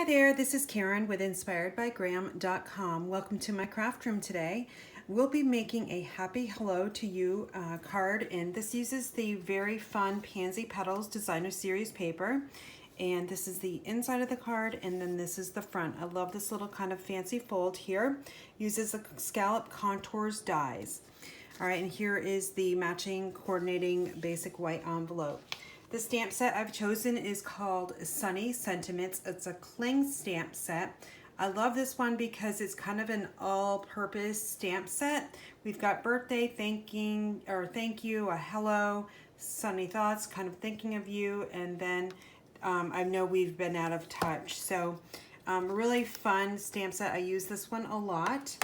Hi there, this is Karen with inspiredbygram.com. Welcome to my craft room today. We'll be making a happy hello to you card, and this uses the very fun Pansy Petals Designer Series paper. And this is the inside of the card, and then this is the front. I love this little kind of fancy fold here. Uses the scallop contours dies. All right, and here is the matching coordinating basic white envelope. The stamp set I've chosen is called Sunny Sentiments. It's a cling stamp set. I love this one because it's kind of an all-purpose stamp set. We've got birthday, thank you, a hello, sunny thoughts, kind of thinking of you, and then I know we've been out of touch. So really fun stamp set. I use this one a lot.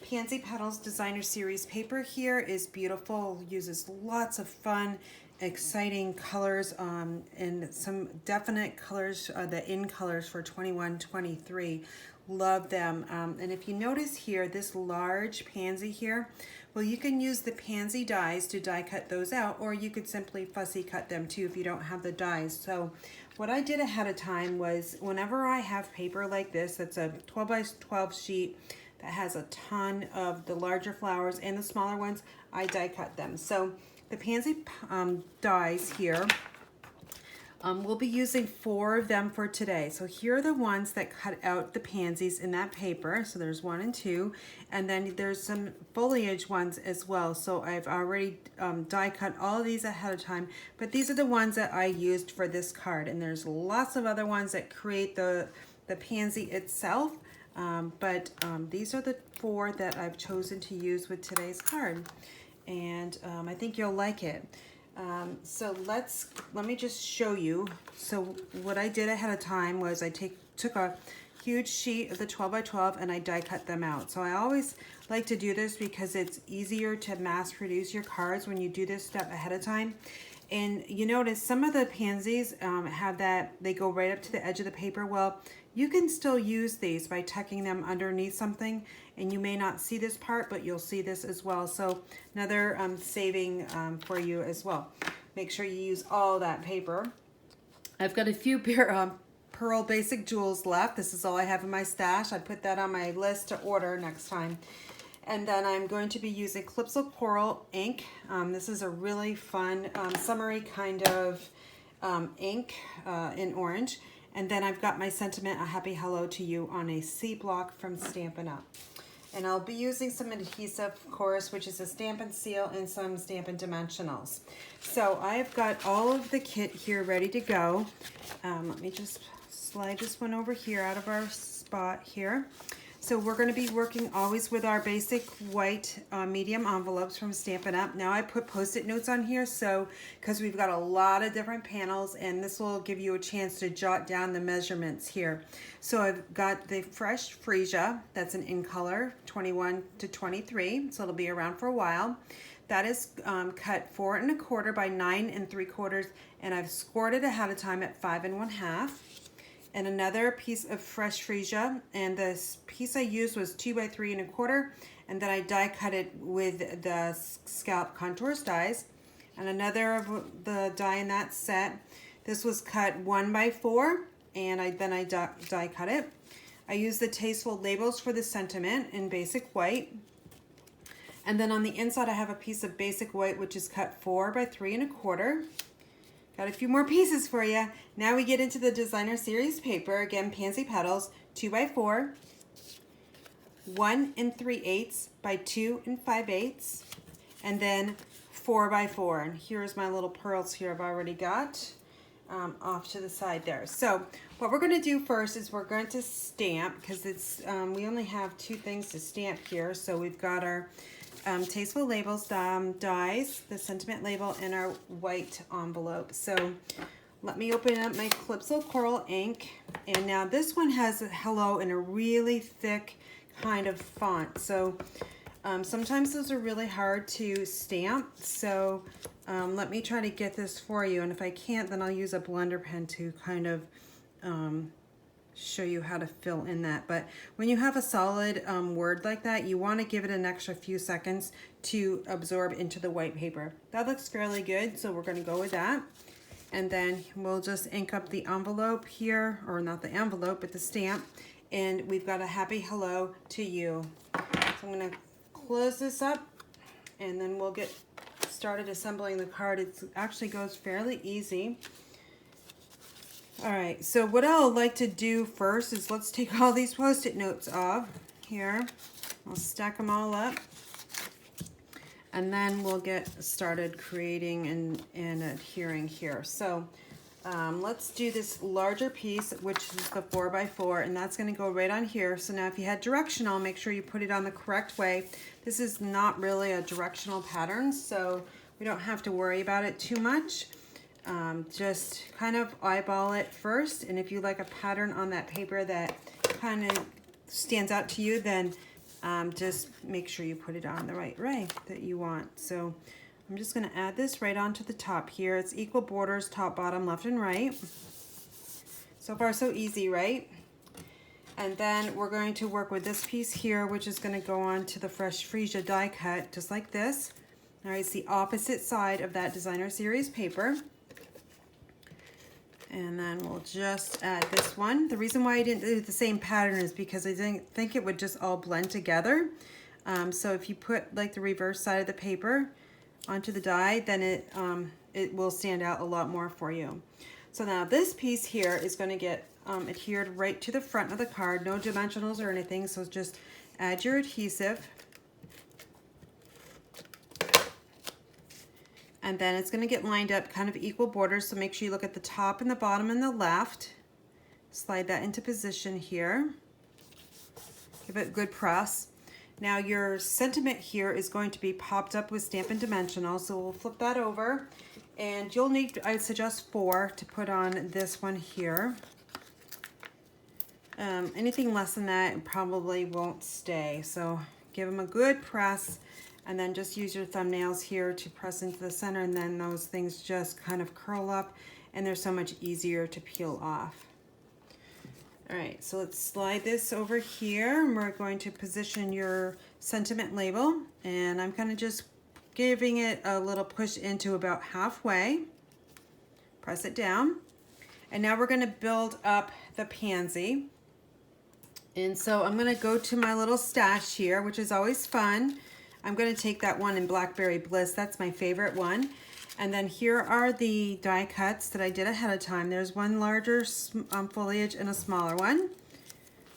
Pansy Petals Designer Series paper here is beautiful, uses lots of fun, exciting colors and some definite colors, the in colors for 21, 23. Love them. And if you notice here, this large pansy here, well, you can use the pansy dies to die cut those out, or you could simply fussy cut them too if you don't have the dies. So what I did ahead of time was, whenever I have paper like this, that's a 12 by 12 sheet, that has a ton of the larger flowers and the smaller ones, I die cut them. So the pansy dies here, we'll be using 4 of them for today. So here are the ones that cut out the pansies in that paper. So there's 1 and 2, and then there's some foliage ones as well. So I've already die cut all of these ahead of time, but these are the ones that I used for this card. And there's lots of other ones that create the pansy itself. These are the 4 that I've chosen to use with today's card, and I think you'll like it. So let me just show you. So what I did ahead of time was I took a huge sheet of the 12 by 12 and I die cut them out. So I always like to do this because it's easier to mass produce your cards when you do this step ahead of time. And you notice some of the pansies have that, they go right up to the edge of the paper. Well, you can still use these by tucking them underneath something, and you may not see this part, but you'll see this as well. So another saving for you as well. Make sure you use all that paper. I've got a few Pearl Basic Jewels left. This is all I have in my stash. I put that on my list to order next time. And then I'm going to be using Calypso Coral ink. This is a really fun summery kind of ink in orange. And then I've got my sentiment, a happy hello to you, on a C block from Stampin' Up. And I'll be using some adhesive, of course, which is a Stampin' Seal and some Stampin' Dimensionals. So I've got all of the kit here ready to go. Let me just slide this one over here out of our spot here. So we're going to be working always with our basic white medium envelopes from Stampin' Up. Now I put Post-it notes on here, so because we've got a lot of different panels, and this will give you a chance to jot down the measurements here. So I've got the fresh Freesia, that's an in color, 21 to 23, so it'll be around for a while. That is cut 4 1/4 by 9 3/4, and I've scored it ahead of time at 5 1/2. And another piece of fresh Freesia, and this piece I used was 2 by 3 1/4, and then I die cut it with the scallop contours dies. And another of the die in that set, this was cut 1 by 4, and then I die cut it. I used the Tasteful Labels for the sentiment in basic white. And then on the inside I have a piece of basic white which is cut 4 by 3 1/4. Got a few more pieces for you. Now we get into the Designer Series paper. Again, Pansy Petals, 2 by 4, 1 3/8 by 2 5/8, and then 4 by 4. And here's my little pearls here I've already got off to the side there. So what we're going to do first is we're going to stamp, because it's we only have 2 things to stamp here. So we've got our Tasteful Labels dies, the sentiment label, and our white envelope. So let me open up my Calypso Coral ink, and now this one has a hello in a really thick kind of font. So sometimes those are really hard to stamp, so let me try to get this for you, and if I can't, then I'll use a blender pen to kind of show you how to fill in that. But when you have a solid word like that, you want to give it an extra few seconds to absorb into the white paper. That looks fairly good, so we're going to go with that. And then we'll just ink up the envelope here, or not the envelope, but the stamp. And we've got a happy hello to you. So I'm gonna close this up and then we'll get started assembling the card. It actually goes fairly easy. All right, so what I'll like to do first is let's take all these Post-it notes off here. I'll stack them all up. And then we'll get started creating and adhering here. So let's do this larger piece, which is the 4x4, and that's gonna go right on here. So now if you had directional, make sure you put it on the correct way. This is not really a directional pattern, so we don't have to worry about it too much. Just kind of eyeball it first, and if you like a pattern on that paper that kind of stands out to you, then just make sure you put it on the right way that you want. So I'm just going to add this right onto the top here. It's equal borders, top, bottom, left, and right. So far, so easy, right? And then we're going to work with this piece here, which is going to go on to the fresh Freesia die cut, just like this. All right, it's the opposite side of that designer series paper. And then we'll just add this one. The reason why I didn't do the same pattern is because I didn't think it would just all blend together. So if you put like the reverse side of the paper onto the die, then it will stand out a lot more for you. So now this piece here is going to get adhered right to the front of the card. No dimensionals or anything, so just add your adhesive. And then it's going to get lined up kind of equal borders, so make sure you look at the top and the bottom and the left. Slide that into position here. Give it a good press. Now your sentiment here is going to be popped up with Stampin' Dimensional, so we'll flip that over. And you'll need, I'd suggest 4 to put on this one here. Anything less than that probably won't stay, so give them a good press. And then just use your thumbnails here to press into the center, and then those things just kind of curl up and they're so much easier to peel off. All right, so let's slide this over here, and we're going to position your sentiment label, and I'm kind of just giving it a little push into about halfway. Press it down. And now we're going to build up the pansy. And so I'm going to go to my little stash here, which is always fun. I'm going to take that one in Blackberry Bliss. That's my favorite one. And then here are the die cuts that I did ahead of time. There's one larger foliage and a smaller one.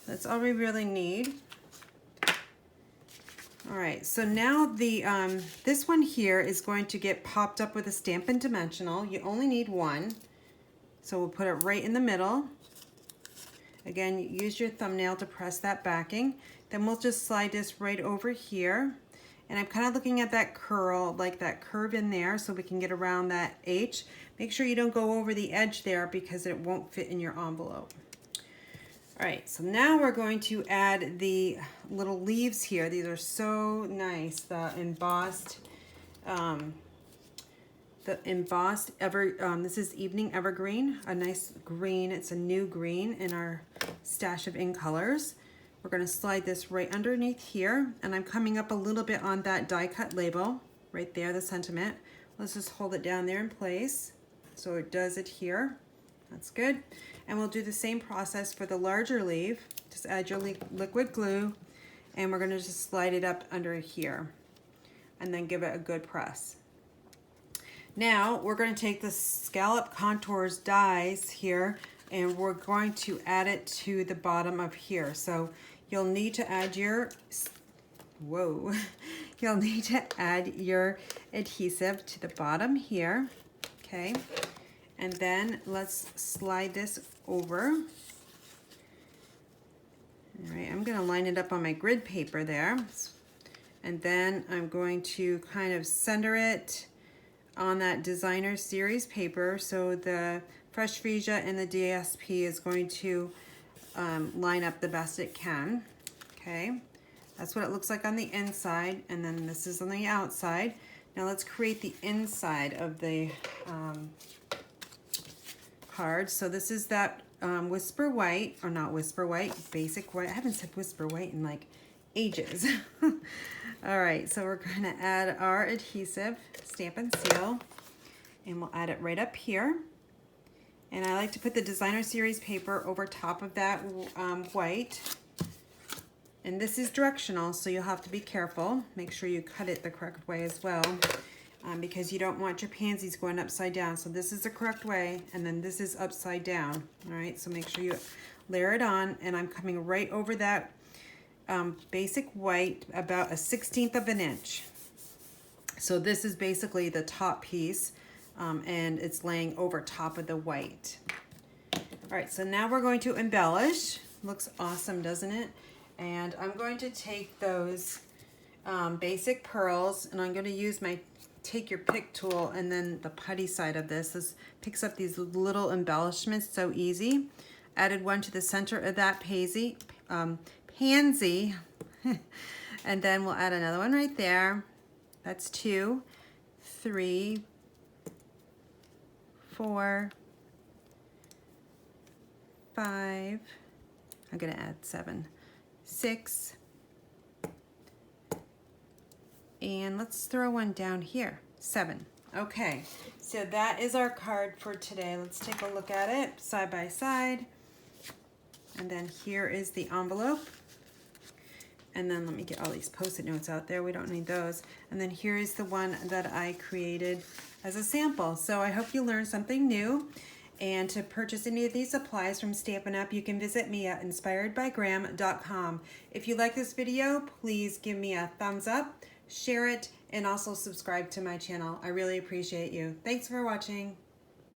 That's all we really need. All right, so now the this one here is going to get popped up with a Stampin' Dimensional. You only need one. So we'll put it right in the middle. Again, use your thumbnail to press that backing. Then we'll just slide this right over here. And I'm kind of looking at that curl, like that curve in there, so we can get around that H. Make sure you don't go over the edge there because it won't fit in your envelope. All right, so now we're going to add the little leaves here. These are so nice, the embossed this is Evening Evergreen, a nice green. It's a new green in our stash of in colors. We're going to slide this right underneath here, and I'm coming up a little bit on that die cut label right there, the sentiment. Let's just hold it down there in place so it does adhere. That's good. And we'll do the same process for the larger leaf. Just add your liquid glue, and we're going to just slide it up under here and then give it a good press. Now we're going to take the Scallop Contours dies here, and we're going to add it to the bottom of here. So you'll need to add your, you'll need to add your adhesive to the bottom here, okay? And then let's slide this over. All right, I'm gonna line it up on my grid paper there. And then I'm going to kind of center it on that designer series paper. So the Fresh Freesia and the DSP is going to line up the best it can. Okay, that's what it looks like on the inside, and then this is on the outside. Now let's create the inside of the card. So this is that Whisper White, or not Whisper White, Basic White. I haven't said Whisper White in like ages. All right, so we're going to add our adhesive, Stampin' Seal, and we'll add it right up here. And I like to put the designer series paper over top of that white. And this is directional, so you'll have to be careful. Make sure you cut it the correct way as well, because you don't want your pansies going upside down. So this is the correct way, and then this is upside down. All right, so make sure you layer it on, and I'm coming right over that basic white about a 1/16 of an inch. So this is basically the top piece, and it's laying over top of the white. All right, so now we're going to embellish. Looks awesome, doesn't it? And I'm going to take those basic pearls, and I'm going to use my take your pick tool, and then the putty side of this picks up these little embellishments so easy. Added one to the center of that pansy, and then we'll add another one right there. That's 2, 3, 4, 5. I'm going to add 7, 6, and let's throw one down here, 7. Okay, so that is our card for today. Let's take a look at it side by side. And then here is the envelope. And then let me get all these Post-it notes out there. We don't need those. And then here is the one that I created as a sample. So I hope you learned something new. And to purchase any of these supplies from Stampin' Up, you can visit me at inspiredbygram.com. If you like this video, please give me a thumbs up, share it, and also subscribe to my channel. I really appreciate you. Thanks for watching.